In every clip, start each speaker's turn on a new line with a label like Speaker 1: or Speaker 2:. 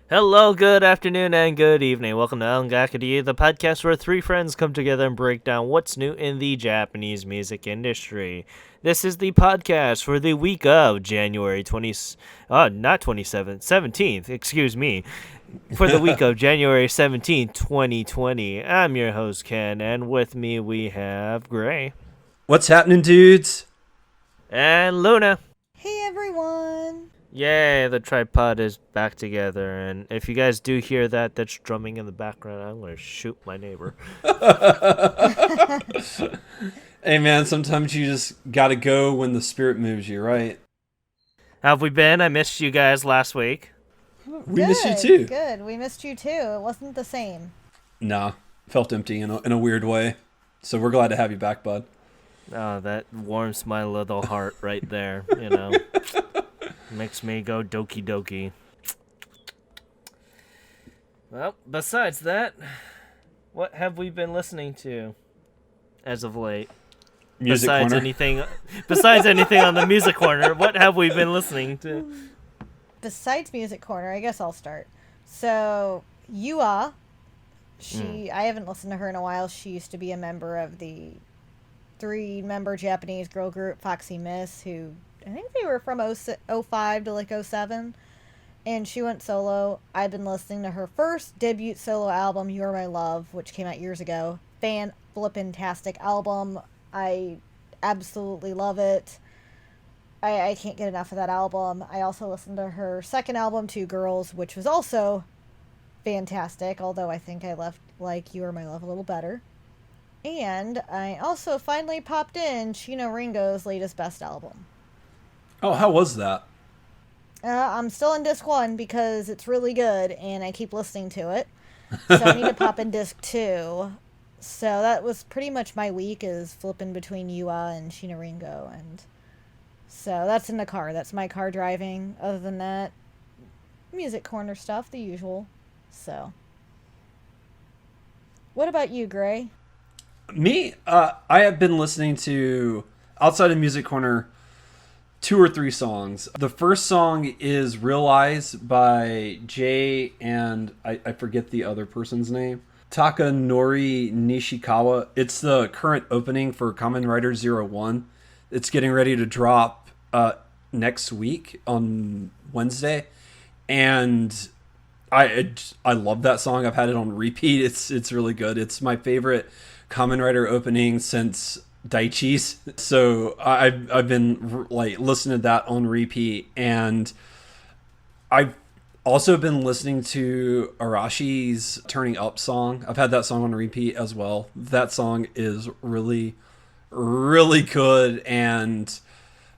Speaker 1: Hello, good afternoon, and good evening. Welcome to Angakadi, the podcast where three friends come together and break down what's new in the Japanese music industry. This is the podcast for the week of January 20, not 27th, 17th, excuse me, for the week of January 17th, 2020. I'm your host, Ken, and with me we have Gray.
Speaker 2: What's happening, dudes?
Speaker 1: And Luna.
Speaker 3: Hey everyone!
Speaker 1: Yay, the tripod is back together, and if you guys do hear that, that's drumming in the background, I'm going to shoot my neighbor.
Speaker 2: Hey, man, sometimes you just gotta go when the spirit moves you, right?
Speaker 1: How have we been? I missed you guys last week.
Speaker 2: We miss you too.
Speaker 3: Good, we missed you too. It wasn't the same.
Speaker 2: Nah, felt empty in a weird way. So we're glad to have you back, bud.
Speaker 1: Oh, that warms my little heart right there, Makes me go doki doki. Well, besides that, what have we been listening to as of late?
Speaker 2: Music
Speaker 1: besides
Speaker 2: corner.
Speaker 1: besides anything on the music corner, what have we been listening to?
Speaker 3: Besides Music Corner, I guess I'll start. So, Yua, I haven't listened to her in a while. She used to be a member of the 3-member Japanese girl group Foxy Miss, who I think they were from 05 to like 07, and she went solo. I've been listening to her first debut solo album, You Are My Love, which came out years ago. Fan-flippin-tastic album. I absolutely love it. I can't get enough of that album. I also listened to her second album, Two Girls, which was also fantastic, although I think I like You Are My Love a little better. And I also finally popped in Chino Ringo's latest Best album.
Speaker 2: Oh, how was that?
Speaker 3: I'm still in disc 1 because it's really good and I keep listening to it. So I need to pop in disc 2. So that was pretty much my week, is flipping between Yua and Chino Ringo. And so that's in the car. That's my car driving. Other than that, music corner stuff, the usual. So. What about you, Gray?
Speaker 2: Me, I have been listening to, outside of Music Corner, 2 or 3 songs. The first song is Realize by Jay and I forget the other person's name. Takanori Nishikawa. It's the current opening for Kamen Rider Zero One. It's getting ready to drop next week on Wednesday. And I love that song. I've had it on repeat. It's really good. It's my favorite Kamen Rider opening since Daichi's. So I've been like listening to that on repeat, and I've also been listening to Arashi's Turning Up song. I've had that song on repeat as well. That song is really, really good, and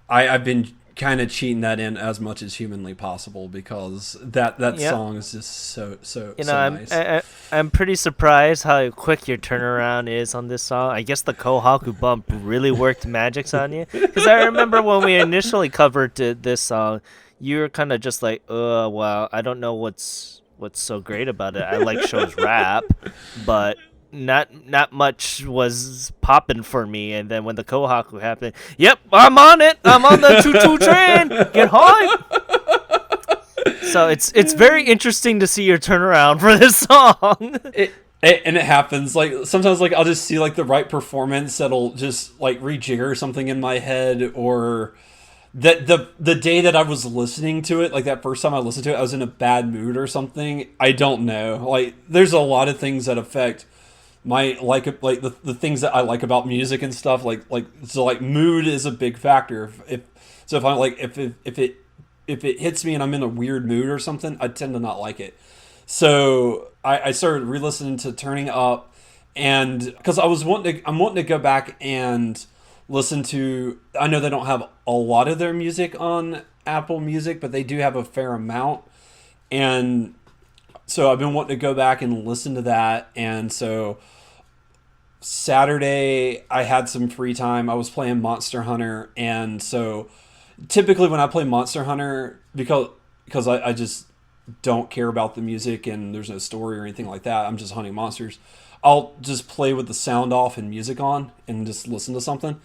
Speaker 2: I've been kind of cheating that in as much as humanly possible because that
Speaker 1: Yep.
Speaker 2: song is just so nice.
Speaker 1: I'm pretty surprised how quick your turnaround is on this song. I guess the Kohaku bump really worked magics on you, because I remember when we initially covered this song, you were kind of just like, well, I don't know what's so great about it. I like Show's rap, but not much was popping for me. And then when the Kohaku happened, yep, I'm on it. I'm on the choo-choo train. Get hype. So it's very interesting to see your turnaround for this song.
Speaker 2: And it happens like sometimes, like I'll just see like the right performance that'll just like rejigger something in my head, or that the day that I was listening to it, like that first time I listened to it, I was in a bad mood or something. I don't know. Like there's a lot of things that affect my like the things that I like about music and stuff. Like so like mood is a big factor. If I'm like if it hits me and I'm in a weird mood or something, I tend to not like it. So I started re-listening to Turning Up, and because I'm wanting to go back and listen to. I know they don't have a lot of their music on Apple Music, but they do have a fair amount, and so I've been wanting to go back and listen to that. And so Saturday I had some free time. I was playing Monster Hunter, and so typically when I play Monster Hunter, because I just don't care about the music and there's no story or anything like that, I'm just hunting monsters, I'll just play with the sound off and music on and just listen to something.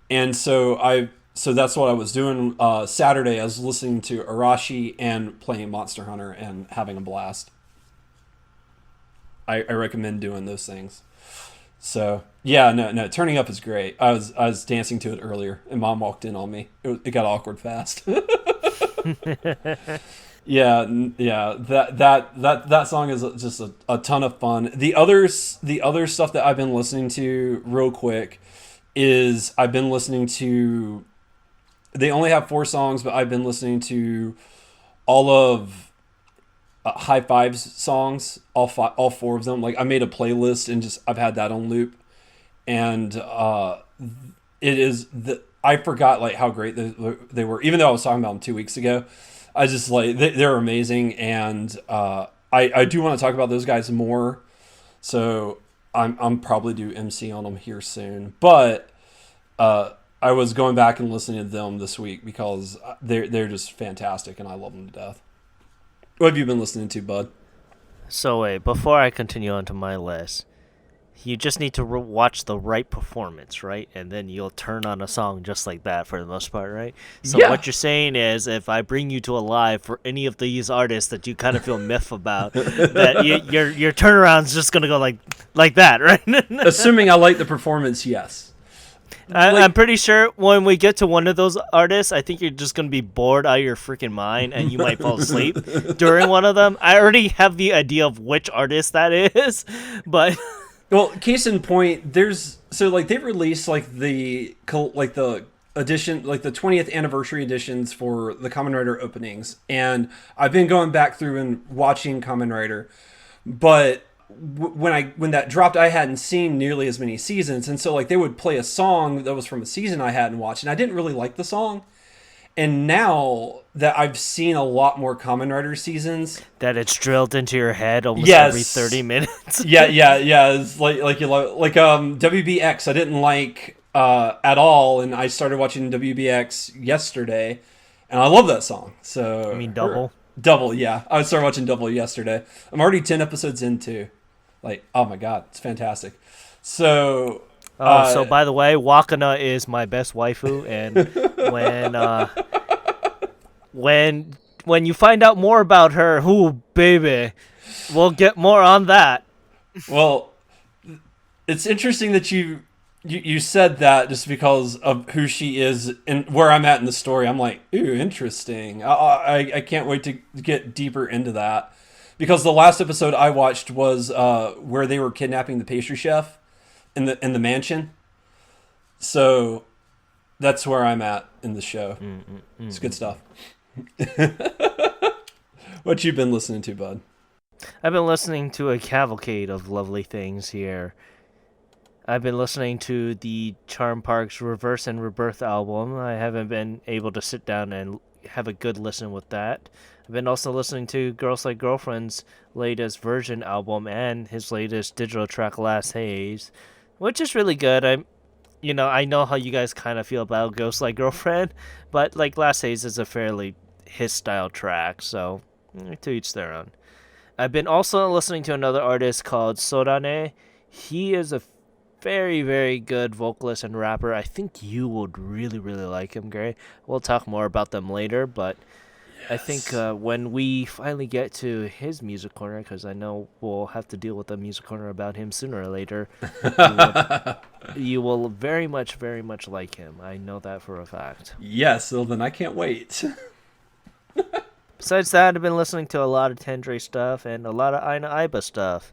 Speaker 2: And so so that's what I was doing Saturday. I was listening to Arashi and playing Monster Hunter and having a blast. I recommend doing those things. So yeah, no, turning up is great. I was dancing to it earlier, and Mom walked in on me. It got awkward fast. Yeah, yeah. That song is just a ton of fun. The other stuff that I've been listening to real quick is I've been listening to. They only have 4 songs, but I've been listening to all of High Five's songs, all 4 of them. Like I made a playlist and just I've had that on loop, and it is I forgot like how great they were. Even though I was talking about them 2 weeks ago, I just like they're amazing, and I do want to talk about those guys more. So I'm probably do MC on them here soon, but I was going back and listening to them this week because they're just fantastic, and I love them to death. What have you been listening to, bud?
Speaker 1: So wait, before I continue on to my list, you just need to watch the right performance, right? And then you'll turn on a song just like that for the most part, right? So
Speaker 2: Yeah.
Speaker 1: what you're saying is, if I bring you to a live for any of these artists that you kind of feel miff about, that your turnaround's just gonna go like that, right?
Speaker 2: Assuming I like the performance, yes.
Speaker 1: I'm pretty sure when we get to one of those artists, I think you're just going to be bored out of your freaking mind and you might fall asleep during one of them. I already have the idea of which artist that is, but...
Speaker 2: Well, case in point, they released the edition, like the 20th anniversary editions for the Kamen Rider openings, and I've been going back through and watching Kamen Rider, but when that dropped, I hadn't seen nearly as many seasons, and so like they would play a song that was from a season I hadn't watched, and I didn't really like the song. And now that I've seen a lot more Kamen Rider seasons,
Speaker 1: that it's drilled into your head almost
Speaker 2: yes.
Speaker 1: every 30 minutes.
Speaker 2: yeah. It's WBX I didn't like at all, and I started watching WBX yesterday, and I love that song. So
Speaker 1: You mean Double?
Speaker 2: Double, yeah. I started watching Double yesterday. I'm already 10 episodes into. Like, oh my god, it's fantastic. So
Speaker 1: So by the way, Wakana is my best waifu, and when you find out more about her, ooh, baby, we'll get more on that.
Speaker 2: Well, it's interesting that you said that just because of who she is and where I'm at in the story. I'm like, ooh, interesting. I can't wait to get deeper into that, because the last episode I watched was where they were kidnapping the pastry chef in the mansion. So that's where I'm at in the show. It's good stuff. What you been listening to, bud?
Speaker 1: I've been listening to a cavalcade of lovely things here. I've been listening to the Charm Park's Reverse and Rebirth album. I haven't been able to sit down and have a good listen with that. I've been also listening to Girls Like Girlfriend's latest version album and his latest digital track, Last Haze, which is really good. I know how you guys kind of feel about Ghost Like Girlfriend, but like Last Haze is a fairly his style track, so to each their own. I've been also listening to another artist called Sorane. He is a very, very good vocalist and rapper. I think you would really, really like him, Gray. We'll talk more about them later, but yes. I think when we finally get to his music corner, because I know we'll have to deal with a music corner about him sooner or later, you will very much, very much like him. I know that for a fact.
Speaker 2: Yes, well then I can't wait.
Speaker 1: Besides that, I've been listening to a lot of Tendre stuff and a lot of Aina Aiba stuff.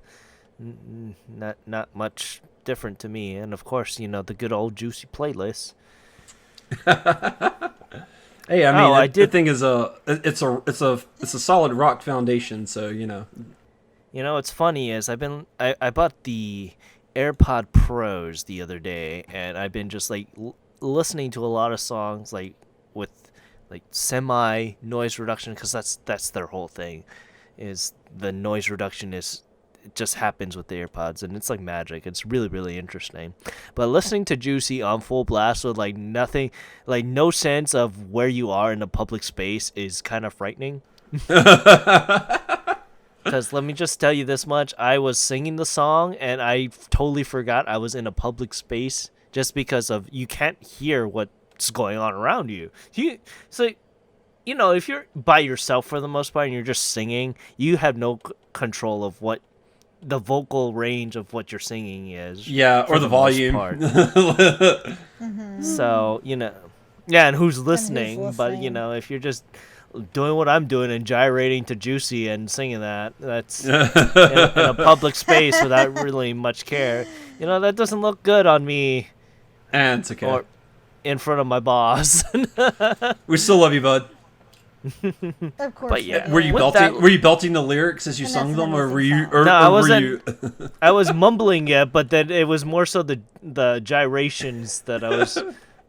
Speaker 1: Not much different to me, and of course, the good old juicy playlist.
Speaker 2: Hey, I mean, the thing is, it's a solid rock foundation, so
Speaker 1: what's funny is I bought the AirPod Pros the other day, and I've been just like listening to a lot of songs like with like semi noise reduction, because that's their whole thing, is the noise reduction is. It just happens with the AirPods, and it's like magic. It's really, really interesting. But listening to Juicy on full blast with like nothing, like no sense of where you are in a public space is kind of frightening. Because let me just tell you this much. I was singing the song, and I totally forgot I was in a public space just because of you can't hear what what's going on around you. So if you're by yourself for the most part and you're just singing, you have no control of what the vocal range of what you're singing is.
Speaker 2: Yeah, or the volume.
Speaker 1: So, and who's listening. But, if you're just doing what I'm doing and gyrating to Juicy and singing that's in a public space without really much care, that doesn't look good on me.
Speaker 2: And it's okay.
Speaker 1: Or in front of my boss.
Speaker 2: We still love you, bud.
Speaker 3: Of course.
Speaker 1: But yeah.
Speaker 2: Were you belting? Were you belting the lyrics as you sung them, or were you?
Speaker 1: No, I wasn't.
Speaker 2: Were you...
Speaker 1: I was mumbling it, but then it was more so the gyrations that I was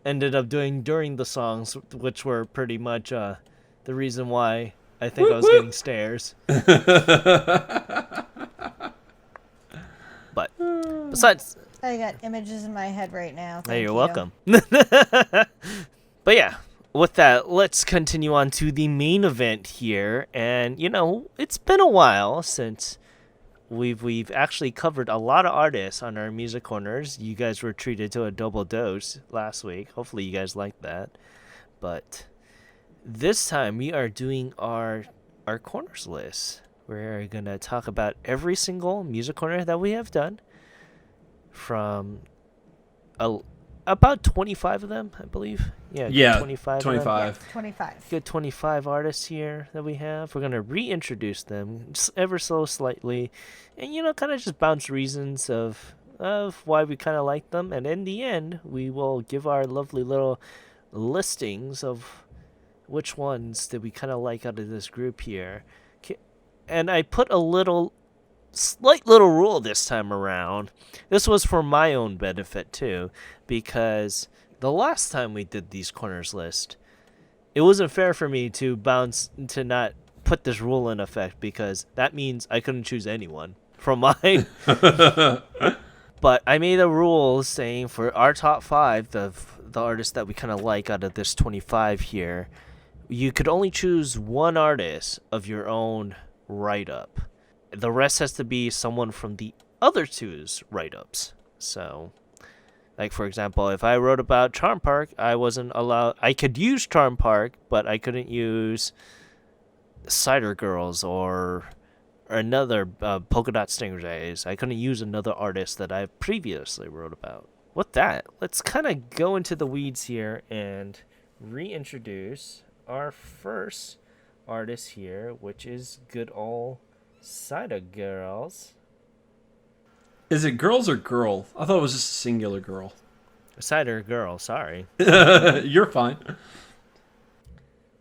Speaker 1: ended up doing during the songs, which were pretty much the reason why I think I was getting stares. But besides,
Speaker 3: I got images in my head right now.
Speaker 1: hey, you're
Speaker 3: you.
Speaker 1: welcome. But yeah. With that, let's continue on to the main event here. And, it's been a while since we've actually covered a lot of artists on our music corners. You guys were treated to a double dose last week. Hopefully you guys liked that. But this time we are doing our corners list. We're going to talk about every single music corner that we have done from about 25 of them, I believe. Yeah, 25.
Speaker 3: 25.
Speaker 1: Good 25 artists here that we have. We're going to reintroduce them ever so slightly and, kind of just bounce reasons of why we kind of like them. And in the end, we will give our lovely little listings of which ones that we kind of like out of this group here. And I put a slight little rule this time around. This was for my own benefit too, because the last time we did these corners list, it wasn't fair for me to not put this rule in effect, because that means I couldn't choose anyone from mine. But I made a rule saying for our top 5, the artists that we kind of like out of this 25 here, you could only choose one artist of your own write-up. The rest has to be someone from the other two's write-ups. So, like, for example, if I wrote about Charm Park, I wasn't allowed... I could use Charm Park, but I couldn't use Cider Girls or another Polka Dot Stingrays. I couldn't use another artist that I previously wrote about. With that, let's kind of go into the weeds here and reintroduce our first artist here, which is good old Cider Girls.
Speaker 2: Is it girls or girl? I thought it was just a singular girl.
Speaker 1: Cider Girl, sorry.
Speaker 2: You're fine.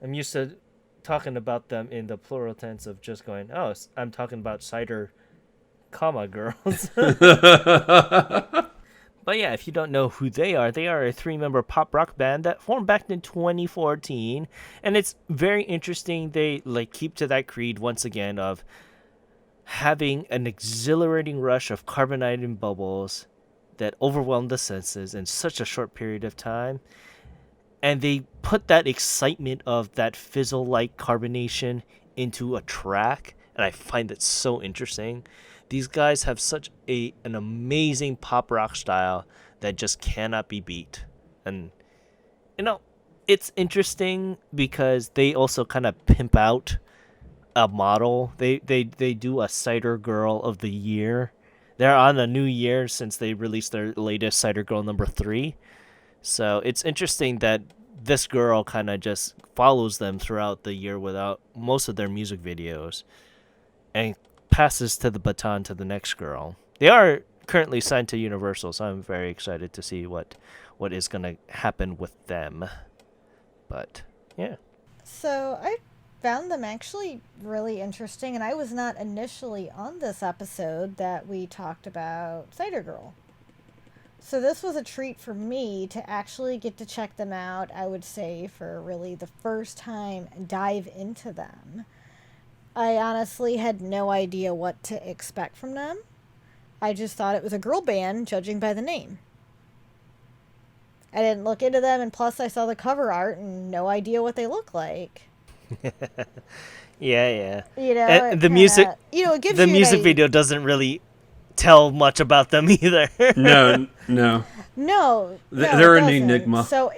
Speaker 1: I'm used to talking about them in the plural tense of just going, oh, I'm talking about cider, girls. But yeah, if you don't know who they are a 3-member pop rock band that formed back in 2014. And it's very interesting. They keep to that creed once again of having an exhilarating rush of carbonated bubbles that overwhelm the senses in such a short period of time. And they put that excitement of that fizzle-like carbonation into a track. And I find it so interesting. These guys have such an amazing pop rock style that just cannot be beat. And, it's interesting because they also kind of pimp out a model. They do a Cider Girl of the Year. They're on a new year since they released their latest Cider Girl number 3. So it's interesting that this girl kind of just follows them throughout the year without most of their music videos and passes to the baton to the next girl. They are currently signed to Universal, so I'm very excited to see what is going to happen with them. But, yeah.
Speaker 3: So I found them actually really interesting, and I was not initially on this episode that we talked about Cider Girl. So this was a treat for me to actually get to check them out, I would say, for really the first time dive into them. I honestly had no idea what to expect from them. I just thought it was a girl band, judging by the name. I didn't look into them, and plus I saw the cover art and no idea what they look like.
Speaker 1: Yeah.
Speaker 3: And
Speaker 1: the music,
Speaker 3: it gives
Speaker 1: the
Speaker 3: you
Speaker 1: music video doesn't really tell much about them either.
Speaker 2: No.
Speaker 3: No,
Speaker 2: They're
Speaker 3: it
Speaker 2: an
Speaker 3: doesn't.
Speaker 2: enigma.
Speaker 3: So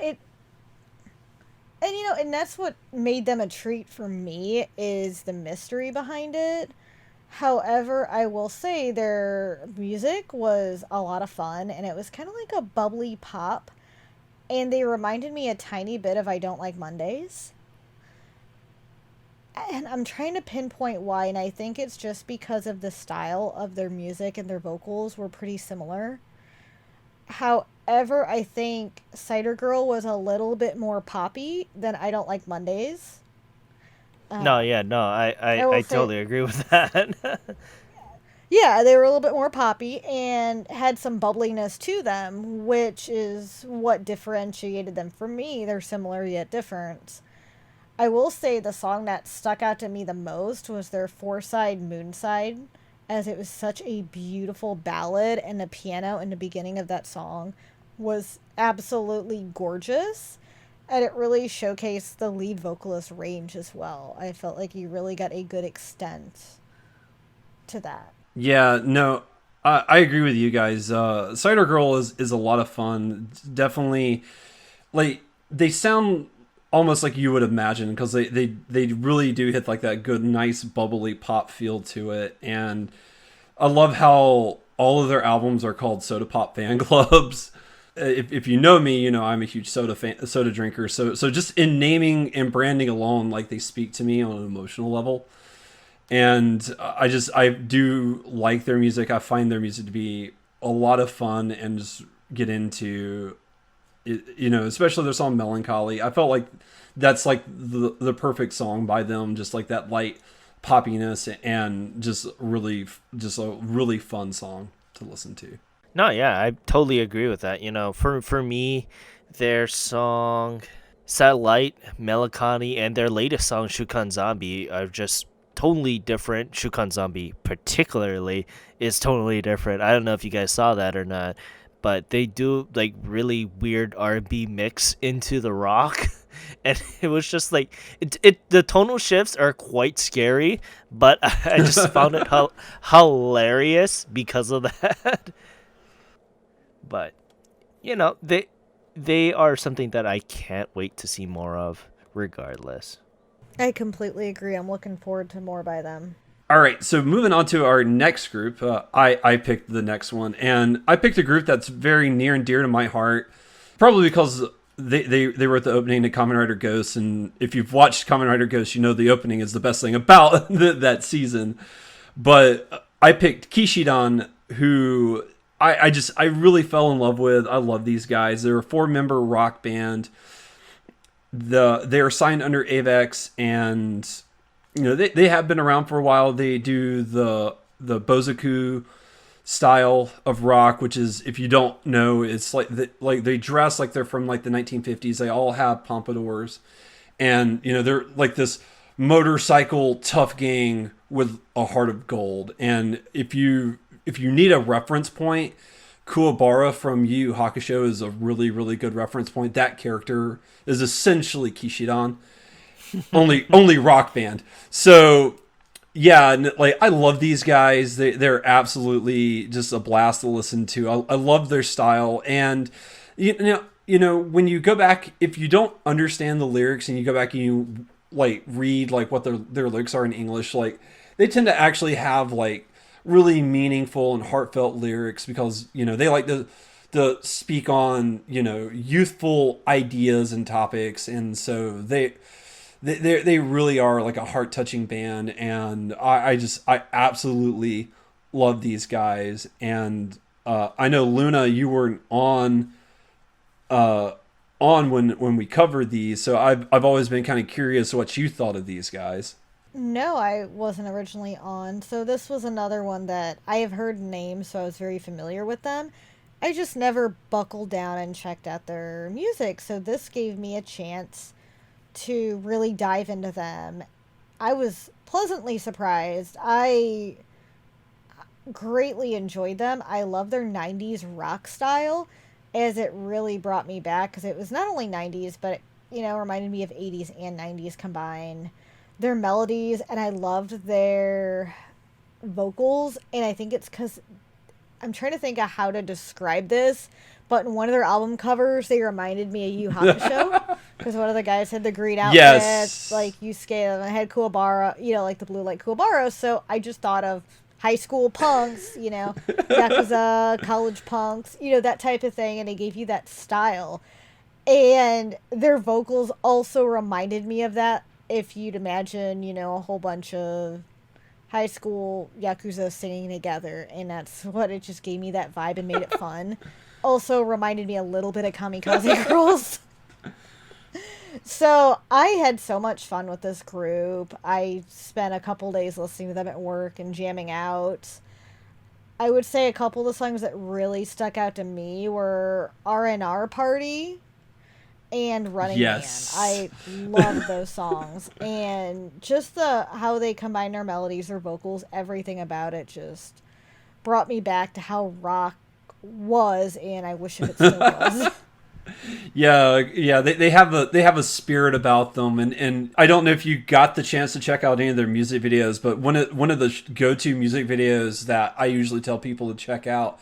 Speaker 3: And and that's what made them a treat for me is the mystery behind it. However, I will say their music was a lot of fun and it was kind of like a bubbly pop, and they reminded me a tiny bit of I Don't Like Mondays. And I'm trying to pinpoint why, and I think it's just because of the style of their music and their vocals were pretty similar. However, I think Cider Girl was a little bit more poppy than I Don't Like Mondays.
Speaker 1: No,
Speaker 3: Um,
Speaker 1: yeah, no,
Speaker 3: I will
Speaker 1: I
Speaker 3: say,
Speaker 1: totally agree with that.
Speaker 3: yeah, they were a little bit more poppy and had some bubbliness to them, which is what differentiated them from me. They're similar yet different. I will say the song that stuck out to me the most was their Four Side Moonside, as it was such a beautiful ballad, and the piano in the beginning of that song was absolutely gorgeous. And it really showcased the lead vocalist range as well. I felt like you really got a good extent to that.
Speaker 2: Yeah, no, I agree with you guys. Cider Girl is a lot of fun. Definitely, like they sound almost like you would imagine because they really do hit like that good, nice, bubbly pop feel to it. And I love how all of their albums are called Soda Pop Fan Clubs. If you know me, you know I'm a huge soda drinker. So just in naming and branding alone, like they speak to me on an emotional level. And I do like their music. I find their music to be a lot of fun and just get into it, especially their song Melancholy. I felt like that's like the perfect song by them, just like that light poppiness and just a really fun song to listen to.
Speaker 1: No, yeah, I totally agree with that. For me, their song Satellite, Melancholy, and their latest song Shukan Zombie are just totally different. Shukan Zombie particularly is totally different. I don't know if you guys saw that or not, but they do like really weird R&B mix into the rock. And it was just like the tonal shifts are quite scary, but I just found it hilarious because of that. But they are something that I can't wait to see more of regardless.
Speaker 3: I completely agree. I'm looking forward to more by them.
Speaker 2: All right, so moving on to our next group, I picked the next one, and I picked a group that's very near and dear to my heart, probably because they wrote the opening to Kamen Rider Ghost, and if you've watched Kamen Rider Ghost, you know the opening is the best thing about that season. But I picked Kishidan, who I really fell in love with. I love these guys. They're a 4-member rock band. They are signed under Avex, and they have been around for a while. They do the Bozoku style of rock, which is, if you don't know, it's like they dress like they're from like the 1950s. They all have pompadours, and they're like this motorcycle tough gang with a heart of gold. And if you need a reference point, Kuwabara from Yu Yu Hakusho is a really, really good reference point. That character is essentially Kishidan, only rock band. So yeah, like I love these guys. They're absolutely just a blast to listen to. I love their style, and when you go back, if you don't understand the lyrics and you go back and you like read like what their lyrics are in English, like they tend to actually have like really meaningful and heartfelt lyrics because they like to speak on youthful ideas and topics, and so they really are like a heart-touching band. And I absolutely love these guys. And I know, Luna, you weren't on when we covered these, so I've always been kind of curious what you thought of these guys.
Speaker 3: No, I wasn't originally on. So this was another one that I have heard names, so I was very familiar with them. I just never buckled down and checked out their music. So this gave me a chance to really dive into them. I was pleasantly surprised. I greatly enjoyed them. I love their 90s rock style, as it really brought me back because it was not only 90s, but reminded me of 80s and 90s combined. Their melodies, and I loved their vocals, and I think it's because I'm trying to think of how to describe this, but in one of their album covers, they reminded me of Yu Hakusho. Because one of the guys had the green outfits,
Speaker 2: Yes.
Speaker 3: like Yusuke, and I had Kuwabara, like the blue like Kuwabara. So I just thought of high school punks, Yakuza, college punks, that type of thing. And they gave you that style. And their vocals also reminded me of that. If you'd imagine, a whole bunch of high school Yakuza singing together. And that's what it just gave me that vibe and made it fun. Also reminded me a little bit of Kamikaze Girls. So I had so much fun with this group. I spent a couple days listening to them at work and jamming out. I would say a couple of the songs that really stuck out to me were R&R Party and Running
Speaker 2: Yes.
Speaker 3: Man. I love those songs. And just how they combine their melodies, their vocals, everything about it just brought me back to how rock was, and I wish it still was.
Speaker 2: Yeah, they have a spirit about them, and I don't know if you got the chance to check out any of their music videos, but one of the go-to music videos that I usually tell people to check out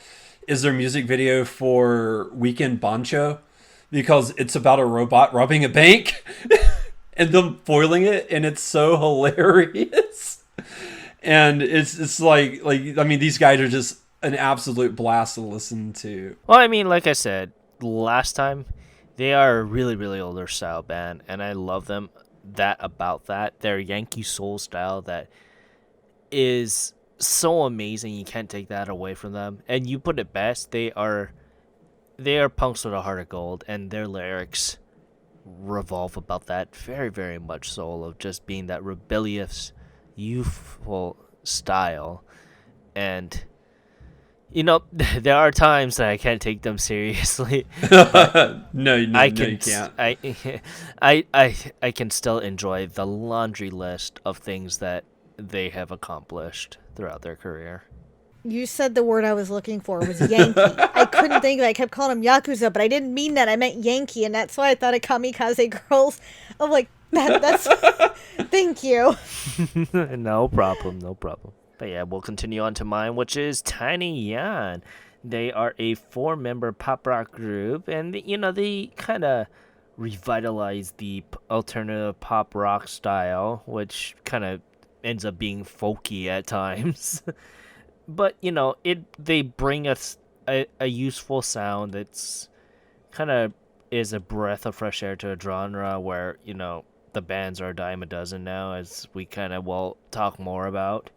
Speaker 2: is their music video for Weekend Bancho, because it's about a robot robbing a bank and them foiling it, and it's so hilarious. And it's like I mean, these guys are just an absolute blast to listen to.
Speaker 1: Well, I mean, like I said last time, they are a really, really older style band, and I love them about that. Their Yankee Soul style that is so amazing. You can't take that away from them. And you put it best, they are punks with a heart of gold, and their lyrics revolve about that very, very much so, of just being that rebellious, youthful style. And there are times that I can't take them seriously.
Speaker 2: No, you can't.
Speaker 1: I can still enjoy the laundry list of things that they have accomplished throughout their career.
Speaker 3: You said the word I was looking for was Yankee. I couldn't think of it. I kept calling them Yakuza, but I didn't mean that. I meant Yankee, and that's why I thought of Kamikaze Girls. I'm like, that's... Thank you.
Speaker 1: No problem. But yeah, we'll continue on to mine, which is Tiny Yan. They are a 4-member pop rock group, and they kind of revitalize the alternative pop rock style, which kind of ends up being folky at times. But they bring us a useful sound that's kind of is a breath of fresh air to a genre where the bands are a dime a dozen now, as we kind of will talk more about.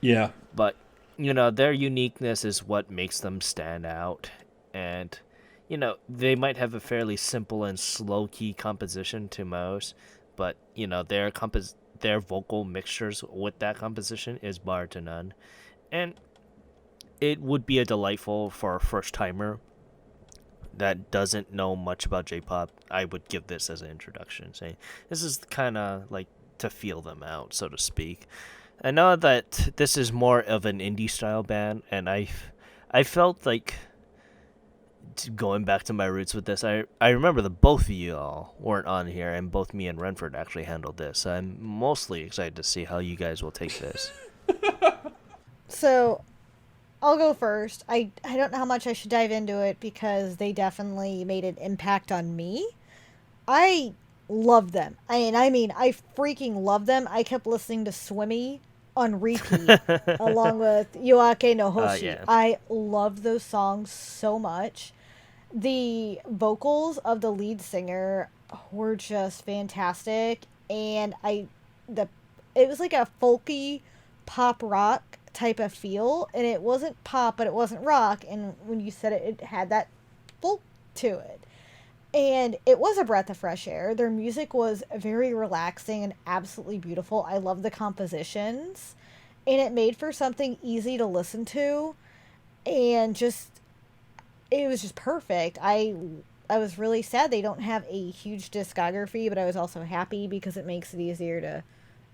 Speaker 2: Yeah.
Speaker 1: But, their uniqueness is what makes them stand out. And, they might have a fairly simple and slow-key composition to most, but, their vocal mixtures with that composition is bar to none. And it would be a delightful for a first-timer that doesn't know much about J-pop. I would give this as an introduction, saying this is kind of like to feel them out, so to speak. I know that this is more of an indie style band, and I felt like going back to my roots with this. I remember that both of you all weren't on here, and both me and Renford actually handled this. So I'm mostly excited to see how you guys will take this.
Speaker 3: So, I'll go first. I don't know how much I should dive into it because they definitely made an impact on me. I love them. I freaking love them. I kept listening to Swimmy on repeat along with Yoake no Hoshi.
Speaker 1: Yeah.
Speaker 3: I loved those songs so much. The vocals of the lead singer were just fantastic, and it was like a folky pop rock type of feel, and it wasn't pop, but it wasn't rock, and when you said it, it had that folk to it. And it was a breath of fresh air. Their music was very relaxing and absolutely beautiful. I love the compositions. And it made for something easy to listen to. And it was just perfect. I was really sad they don't have a huge discography, but I was also happy because it makes it easier to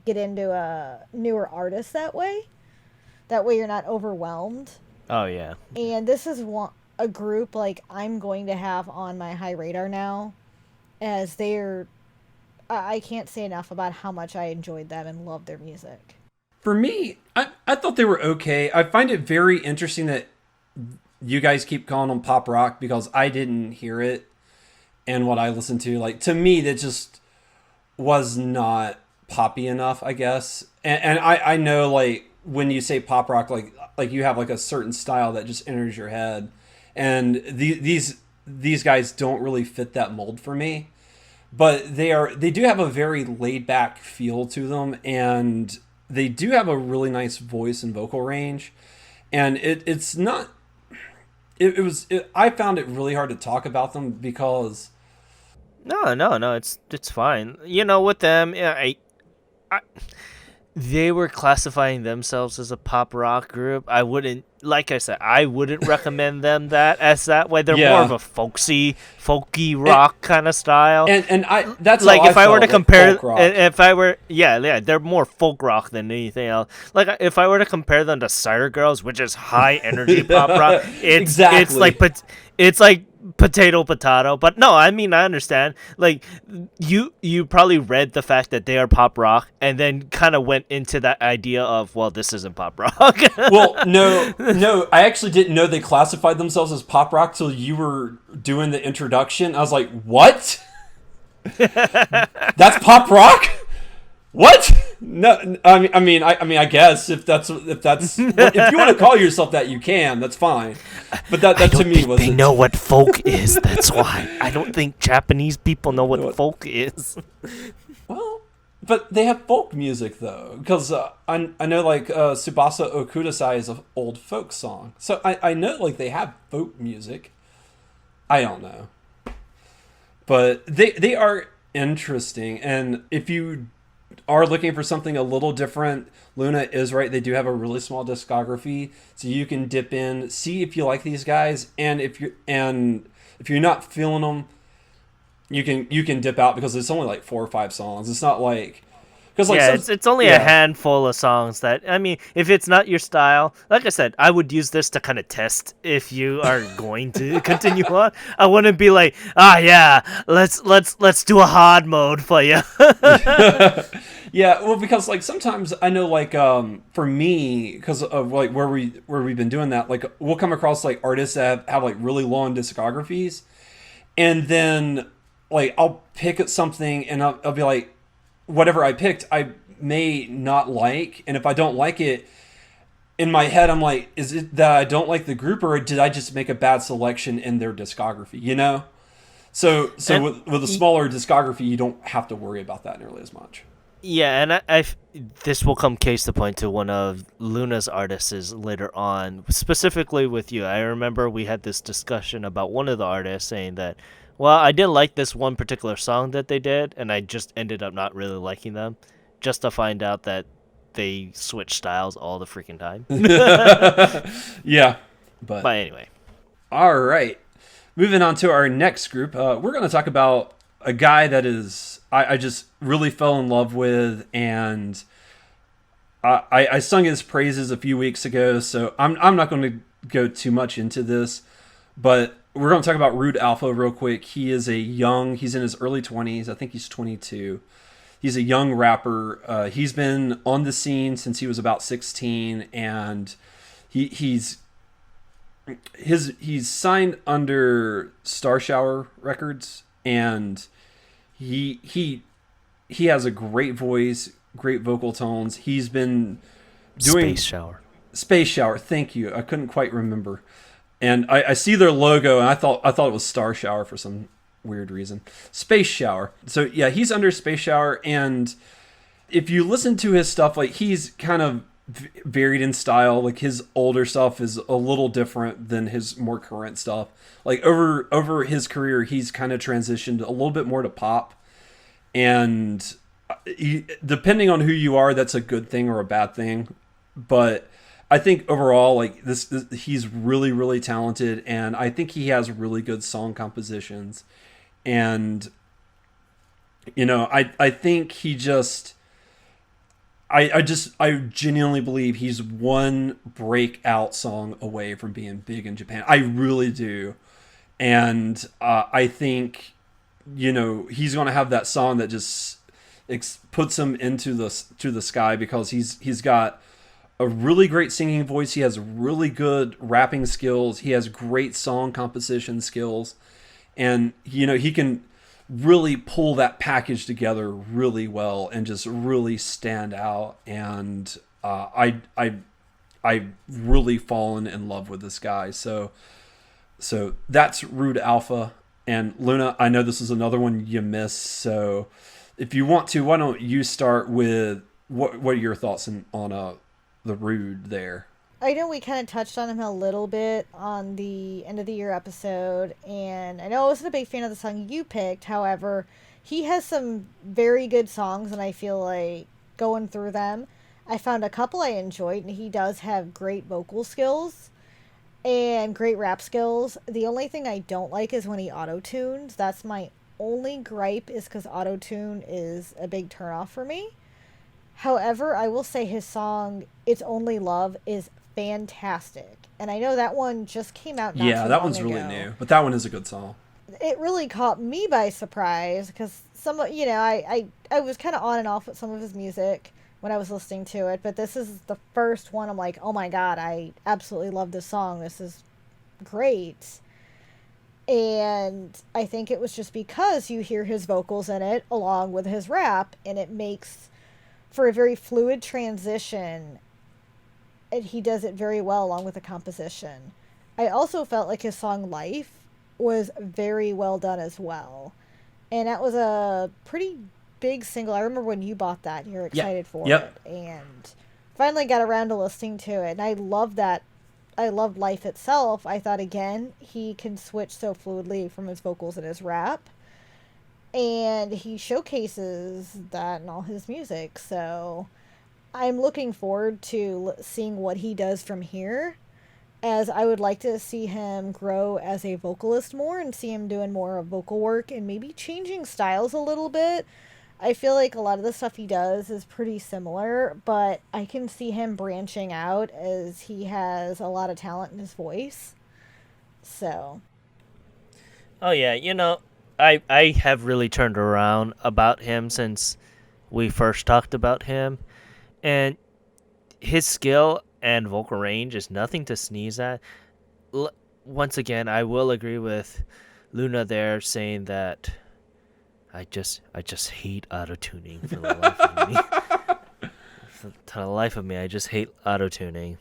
Speaker 3: get into a newer artist that way. That way you're not overwhelmed.
Speaker 1: Oh, yeah.
Speaker 3: And this is a group like I'm going to have on my high radar now, as I can't say enough about how much I enjoyed them and loved their music.
Speaker 2: For me, I thought they were okay. I find it very interesting that you guys keep calling them pop rock because I didn't hear it and what I listened to. Like, to me, that just was not poppy enough, I guess. And I know, like, when you say pop rock, like you have like a certain style that just enters your head, and these guys don't really fit that mold for me. But they do have a very laid back feel to them, and they do have a really nice voice and vocal range. And it's not. I found it really hard to talk about them because
Speaker 1: No, it's fine. You know, with them, yeah, I they were classifying themselves as a pop rock group. I wouldn't, like I said, I wouldn't recommend them that way. They're more of a folky rock kind of style.
Speaker 2: and I that's
Speaker 1: like
Speaker 2: how
Speaker 1: if I were to
Speaker 2: felt, like
Speaker 1: compare,
Speaker 2: folk rock.
Speaker 1: if I were, yeah, they're more folk rock than anything else. Like if I were to compare them to Cider Girls, which is high energy pop rock, it's it's like potato. But no, I mean, I understand. Like you probably read the fact that they are pop rock and then kind of went into that idea of, well, this isn't pop rock.
Speaker 2: Well, no, I actually didn't know they classified themselves as pop rock till you were doing the introduction. I was like, what? That's pop rock? What? No, I mean, I guess if if you want to call yourself that, you can. That's fine. But that to me was.
Speaker 1: They know what folk is. That's why. I don't think Japanese people know what folk is.
Speaker 2: Well, but they have folk music though, because I know like Tsubasa Okudasai is an old folk song, so I know like they have folk music. I don't know, but they are interesting, and if you are looking for something a little different, Luna is right. They do have a really small discography, so you can dip in, see if you like these guys, and if you're not feeling them, you can dip out because it's only like 4 or 5 songs. It's not like because like
Speaker 1: it's only a handful of songs that, I mean, if it's not your style, like I said, I would use this to kind of test if you are going to continue on. I wouldn't be like, let's do a hard mode for you.
Speaker 2: Yeah, well, because like sometimes I know like for me, because of like where we've been doing that, like we'll come across like artists that have like really long discographies, and then like I'll pick at something and I'll be like, whatever I picked I may not like, and if I don't like it, in my head I'm like, is it that I don't like the group, or did I just make a bad selection in their discography, you know? So with a smaller discography, you don't have to worry about that nearly as much.
Speaker 1: Yeah, and this will come case to point to one of Luna's artists later on, specifically with you. I remember we had this discussion about one of the artists saying that, well, I didn't like this one particular song that they did, and I just ended up not really liking them, just to find out that they switch styles all the freaking time.
Speaker 2: Yeah, but
Speaker 1: anyway.
Speaker 2: All right, moving on to our next group. We're going to talk about a guy that is I just really fell in love with, and I sung his praises a few weeks ago, so I'm not going to go too much into this, but we're going to talk about Rude Alpha real quick. He's in his early 20s. I think he's 22. He's a young rapper. He's been on the scene since he was about 16, and he's signed under Star Shower Records, and he has a great voice, great vocal tones. He's been doing Space Shower. Thank you. I couldn't quite remember. And I see their logo, and I thought it was Star Shower for some weird reason. Space Shower. So yeah, he's under Space Shower, and if you listen to his stuff, like he's kind of varied in style. Like his older stuff is a little different than his more current stuff. Like over his career, he's kind of transitioned a little bit more to pop, and depending on who you are, that's a good thing or a bad thing. But I think overall, like this he's really, really talented, and I think he has really good song compositions. And you know, I think he just I genuinely believe he's one breakout song away from being big in Japan. I really do. And I think, you know, he's going to have that song that just puts him into the sky, because he's got a really great singing voice. He has really good rapping skills. He has great song composition skills, and he can really pull that package together really well and just really stand out. And I've really fallen in love with this guy. So that's Rude Alpha. And Luna, I know this is another one you missed. So if you want to, why don't you start with what are your thoughts on the Rude there?
Speaker 3: I know we kind of touched on him a little bit on the end of the year episode, and I know I wasn't a big fan of the song you picked. However, he has some very good songs, and I feel like going through them, I found a couple I enjoyed, and he does have great vocal skills and great rap skills. The only thing I don't like is when he auto-tunes. That's my only gripe, is because auto-tune is a big turnoff for me. However, I will say his song "It's Only Love" is fantastic, and I know that one just came out. Not
Speaker 2: Yeah,
Speaker 3: too
Speaker 2: that
Speaker 3: long
Speaker 2: one's
Speaker 3: ago.
Speaker 2: really new, but that one is a good song.
Speaker 3: It really caught me by surprise because I was kind of on and off with some of his music when I was listening to it, but this is the first one I'm like, oh my god, I absolutely love this song. This is great. And I think it was just because you hear his vocals in it along with his rap, and it makes for a very fluid transition, and he does it very well along with the composition. I also felt like his song "Life" was very well done as well, and that was a pretty big single. I remember when you bought that and you were excited for
Speaker 2: Yep.
Speaker 3: it, and finally got around to listening to it, and I love that. I loved "Life" itself. I thought, again, he can switch so fluidly from his vocals and his rap, and he showcases that in all his music. So I'm looking forward to seeing what he does from here, as I would like to see him grow as a vocalist more and see him doing more of vocal work and maybe changing styles a little bit. I feel like a lot of the stuff he does is pretty similar, but I can see him branching out as he has a lot of talent in his voice. So,
Speaker 1: Oh yeah, I have really turned around about him since we first talked about him, and his skill and vocal range is nothing to sneeze at. Once again, I will agree with Luna there, saying that I just hate auto tuning for the life of me. For the life of me, I just hate auto tuning.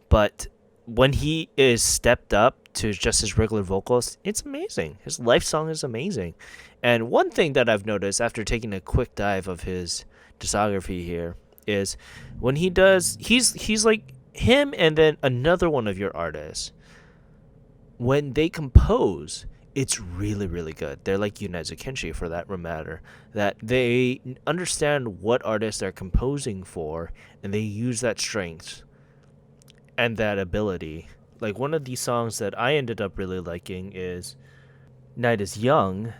Speaker 1: But when he is stepped up to just his regular vocals, it's amazing. His life song is amazing. And one thing that I've noticed after taking a quick dive of his discography here is when he does, he's like him and then another one of your artists. When they compose, it's really, really good. They're like Yunezu Kenshi for that matter. That they understand what artists they're composing for, and they use that strength and that ability. Like one of these songs that I ended up really liking is Night is Young,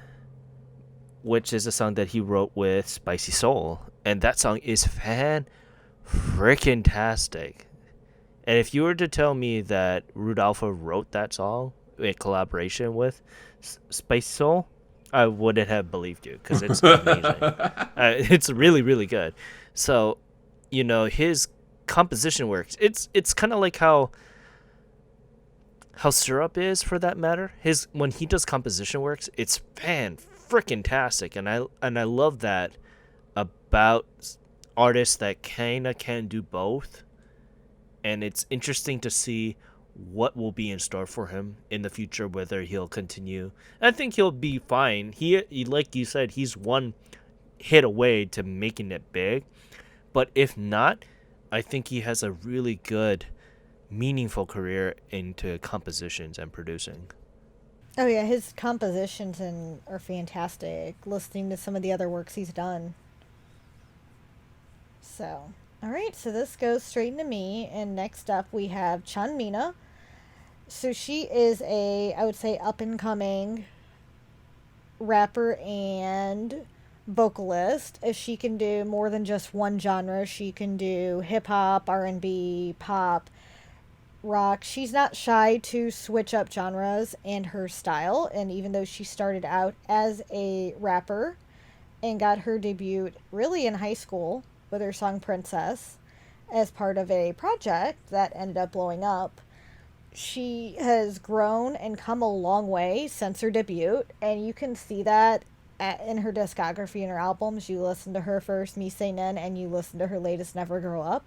Speaker 1: which is a song that he wrote with Spicy Soul. And that song is freaking tastic. And if you were to tell me that Rude Alpha wrote that song in collaboration with Spicy Soul, I wouldn't have believed you because it's amazing. It's really, really good. So, his composition works. It's kind of like how Syrup is for that matter. When he does composition works, it's freaking tastic, and I love that about artists that kinda can do both. And it's interesting to see what will be in store for him in the future, whether he'll continue. I think he'll be fine. He like you said, he's one hit away to making it big. But if not, I think he has a really good, meaningful career into compositions and producing.
Speaker 3: oh yeah, his compositions are fantastic. Listening to some of the other works he's done. So, all right, so this goes straight into me, and next up we have Chanmina. So she is I would say, up and coming rapper and vocalist. If she can do more than just one genre, she can do hip hop, R&B, pop, rock. She's not shy to switch up genres and her style. And even though she started out as a rapper and got her debut really in high school with her song Princess, as part of a project that ended up blowing up. She has grown and come a long way since her debut, and you can see that in her discography and her albums. You listen to her first, Me Say Nen, and you listen to her latest, Never Grow Up.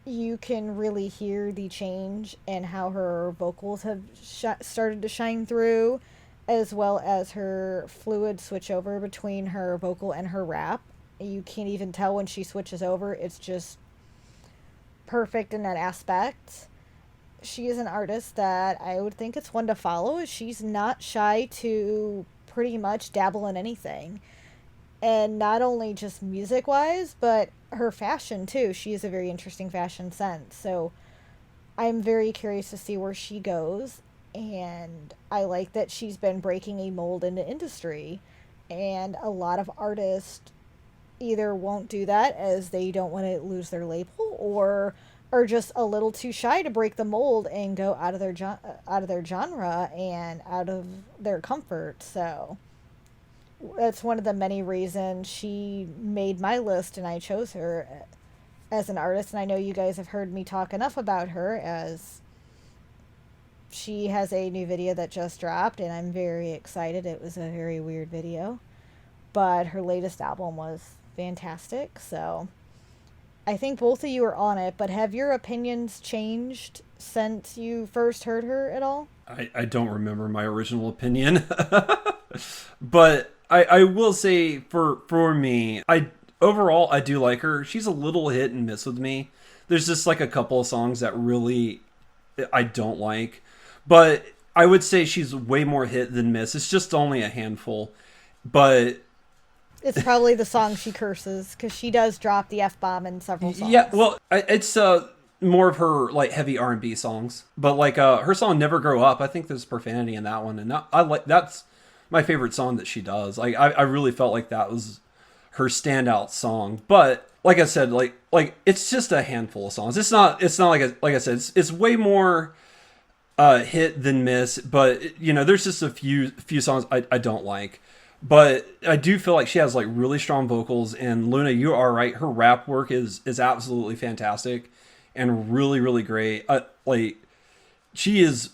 Speaker 3: You can really hear the change in how her vocals have started to shine through, as well as her fluid switch over between her vocal and her rap. You can't even tell when she switches over, it's just perfect in that aspect. She is an artist that I would think it's one to follow. She's not shy to pretty much dabble in anything. And not only just music wise, but her fashion too. She has a very interesting fashion sense. So I'm very curious to see where she goes. And I like that she's been breaking a mold in the industry. And a lot of artists either won't do that as they don't want to lose their label, or are just a little too shy to break the mold and go out of their out of their genre and out of their comfort. So that's one of the many reasons she made my list and I chose her as an artist. And I know you guys have heard me talk enough about her, as she has a new video that just dropped and I'm very excited. It was a very weird video, but her latest album was fantastic. So I think both of you are on it, but have your opinions changed since you first heard her at all?
Speaker 2: I don't remember my original opinion. But I will say for me, overall I do like her. She's a little hit and miss with me. There's just like a couple of songs that really I don't like. But I would say she's way more hit than miss. It's just only a handful. But
Speaker 3: it's probably the song she curses, because she does drop the F-bomb in several songs.
Speaker 2: Yeah, well, it's more of her like heavy R&B songs. But like her song "Never Grow Up," I think there's profanity in that one, and I like that's my favorite song that she does. Like I really felt like that was her standout song. But like I said, like it's just a handful of songs. It's not like I said, it's way more hit than miss. But you know, there's just a few songs I don't like. But I do feel like she has like really strong vocals, and Luna, you are right. Her rap work is absolutely fantastic and really, really great. Like she is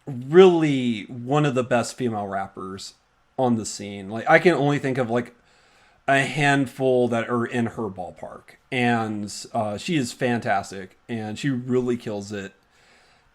Speaker 2: really one of the best female rappers on the scene. Like I can only think of like a handful that are in her ballpark, and she is fantastic and she really kills it.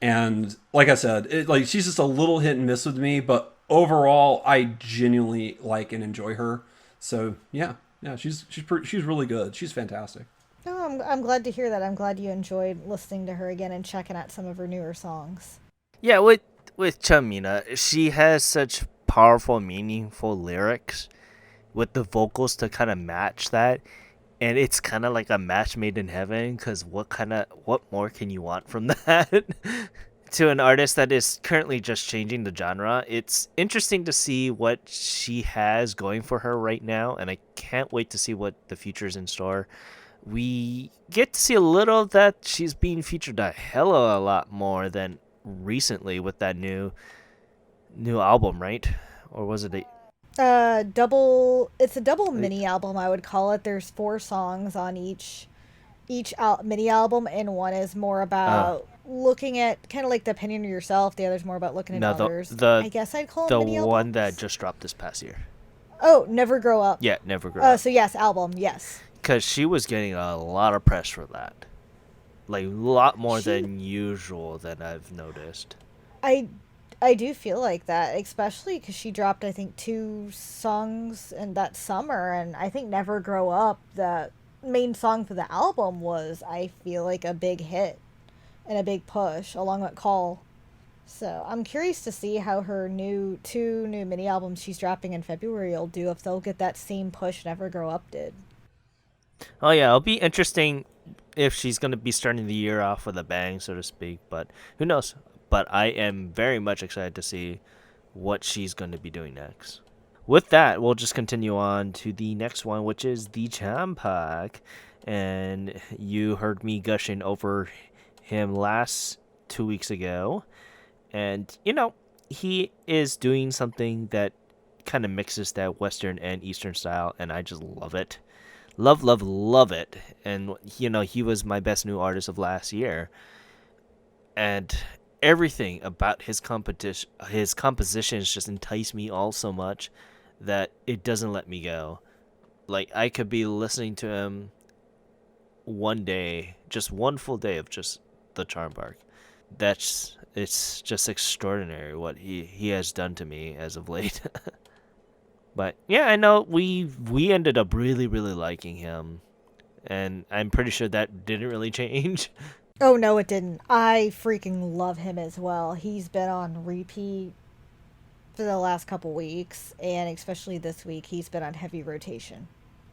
Speaker 2: And like I said, like she's just a little hit and miss with me, but overall, I genuinely like and enjoy her. So yeah, she's really good. She's fantastic.
Speaker 3: Oh, I'm glad to hear that. I'm glad you enjoyed listening to her again and checking out some of her newer songs.
Speaker 1: Yeah, with Chanmina, she has such powerful, meaningful lyrics with the vocals to kind of match that. And it's kind of like a match made in heaven, because what more can you want from that? To an artist that is currently just changing the genre, it's interesting to see what she has going for her right now, and I can't wait to see what the future's in store. We get to see a little of that she's being featured a hell of a lot more than recently with that new album, right? Or was it
Speaker 3: It's a double mini album, I would call it. There's 4 songs on each mini album, and one is more about looking at kind of like the opinion of yourself. The other's more about looking at others. I guess I'd call it
Speaker 1: the
Speaker 3: mini
Speaker 1: one
Speaker 3: albums.
Speaker 1: that just dropped this past year.
Speaker 3: Oh, Never Grow Up.
Speaker 1: Yeah, Never Grow Up.
Speaker 3: So yes, album, yes.
Speaker 1: Because she was getting a lot of press for that, like a lot more than usual that I've noticed.
Speaker 3: I do feel like that, especially because she dropped, I think, 2 songs in that summer, and I think Never Grow Up, the main song for the album, was, I feel like, a big hit and a big push, along with Call. So I'm curious to see how her 2 new mini albums she's dropping in February will do, if they'll get that same push Never Grow Up did.
Speaker 1: Oh yeah, it'll be interesting if she's going to be starting the year off with a bang, so to speak, but who knows. But I am very much excited to see what she's going to be doing next. With that, we'll just continue on to the next one, which is the Champak. And you heard me gushing over him last 2 weeks ago. And, you know, he is doing something that kind of mixes that Western and Eastern style, and I just love it. Love, love, love it. And he was my best new artist of last year. And everything about his compositions just entice me all so much that it doesn't let me go. Like I could be listening to him one day, just one full day of just the Charm Bark. It's just extraordinary what he has done to me as of late. But yeah, I know we ended up really really liking him, and I'm pretty sure that didn't really change.
Speaker 3: Oh no, it didn't. I freaking love him as well. He's been on repeat for the last couple weeks, and especially this week, he's been on heavy rotation.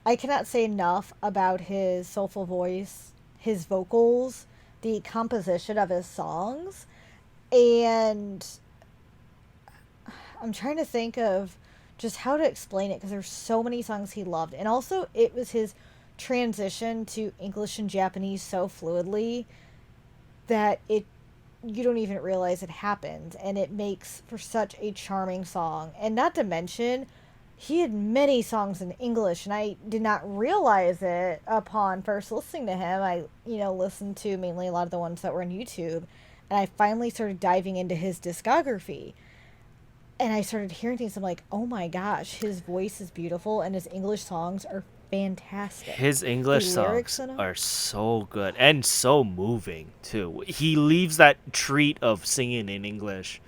Speaker 3: I cannot say enough about his soulful voice, his vocals, the composition of his songs, and I'm trying to think of just how to explain it because there's so many songs he loved. And also, it was his transition to English and Japanese so fluidly that you don't even realize it happened, and it makes for such a charming song. And not to mention, he had many songs in English, and I did not realize it upon first listening to him. I, listened to mainly a lot of the ones that were on YouTube, and I finally started diving into his discography. And I started hearing things. I'm like, oh my gosh, his voice is beautiful, and his English songs are fantastic.
Speaker 1: His English
Speaker 3: The lyrics
Speaker 1: songs
Speaker 3: in 'em?
Speaker 1: are so good and so moving too. He leaves that treat of singing in English